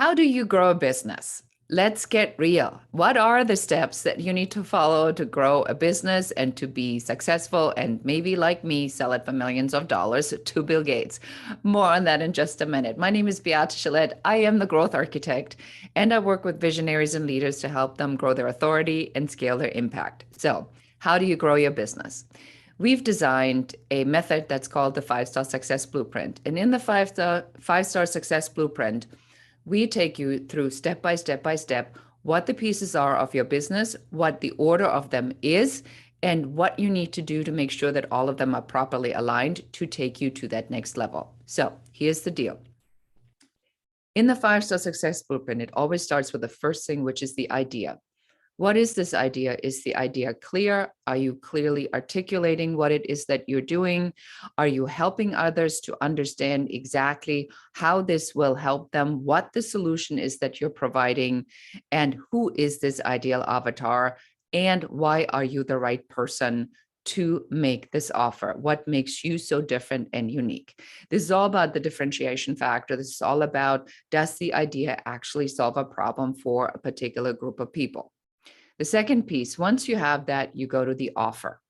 How do you grow a business? Let's get real. What are the steps that you need to follow to grow a business and to be successful and maybe, like me, sell it for millions of dollars to Bill Gates? More on that in just a minute. My name is Beate Chelette. I am the growth architect, and I work with visionaries and leaders to help them grow their authority and scale their impact. So, how do you grow your business? We've designed a method that's called the 5-Star Success Blueprint. And in the five-star Success Blueprint, we take you through step by step what the pieces are of your business, what the order of them is, and what you need to do to make sure that all of them are properly aligned to take you to that next level. So here's the deal. In the 5-Star Success Blueprint, it always starts with the first thing, which is the idea. What is this idea? Is the idea clear? Are you clearly articulating what it is that you're doing? Are you helping others to understand exactly how this will help them, what the solution is that you're providing, and who is this ideal avatar, and why are you the right person to make this offer? What makes you so different and unique? This is all about the differentiation factor. This is all about, does the idea actually solve a problem for a particular group of people? The second piece, once you have that, you go to the offer.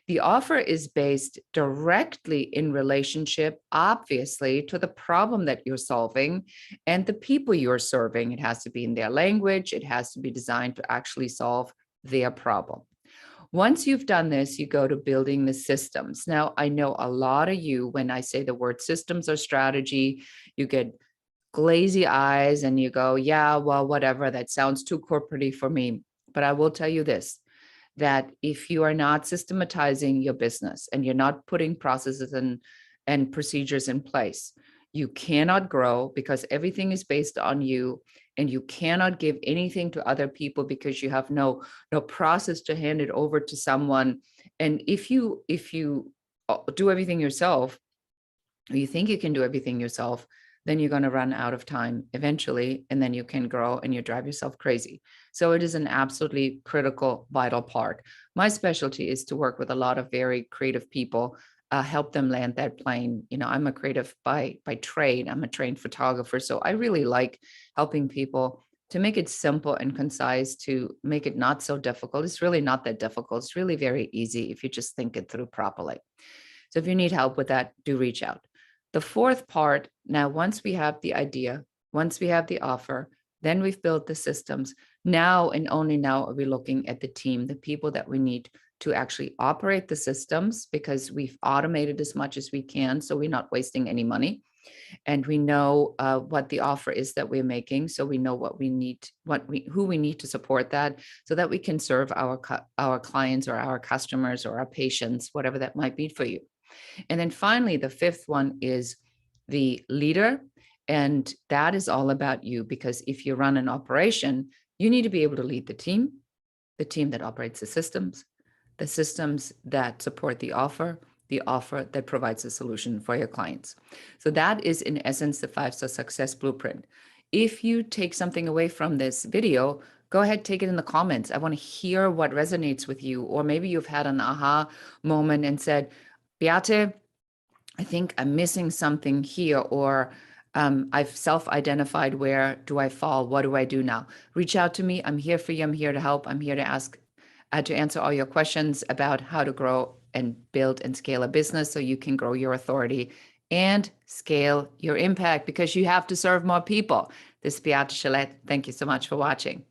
The offer is based directly in relationship, obviously, to the problem that you're solving and the people you're serving. It has to be in their language. It has to be designed to actually solve their problem. Once you've done this, you go to building the systems. Now, I know a lot of you, when I say the word systems or strategy, you get glazy eyes and you go, yeah, well, whatever, that sounds too corporate for me. But I will tell you this, that if you are not systematizing your business and you're not putting processes and procedures in place, you cannot grow, because everything is based on you, and you cannot give anything to other people because you have no process to hand it over to someone. And if you do everything yourself, or you think you can do everything yourself, then you're going to run out of time eventually, and then you can grow and you drive yourself crazy. So it is an absolutely critical, vital part. My specialty is to work with a lot of very creative people, help them land that plane. You know, I'm a creative by trade. I'm a trained photographer. So I really like helping people to make it simple and concise, to make it not so difficult. It's really not that difficult. It's really very easy if you just think it through properly. So if you need help with that, do reach out. The fourth part, now, once we have the idea, once we have the offer, then we've built the systems. Now and only now are we looking at the team, the people that we need to actually operate the systems, because we've automated as much as we can, so we're not wasting any money. And we know what the offer is that we're making, so we know what we need, who we need to support that, so that we can serve our clients or our customers or our patients, whatever that might be for you. And then finally, the fifth one is the leader. And that is all about you, because if you run an operation, you need to be able to lead the team that operates the systems that support the offer that provides a solution for your clients. So that is, in essence, the 5-Star Success Blueprint. If you take something away from this video, go ahead, take it in the comments. I want to hear what resonates with you. Or maybe you've had an aha moment and said, Beate, I think I'm missing something here, or I've self-identified, where do I fall? What do I do now? Reach out to me. I'm here for you. I'm here to help. I'm here to answer all your questions about how to grow and build and scale a business so you can grow your authority and scale your impact, because you have to serve more people. This is Beate Chelette. Thank you so much for watching.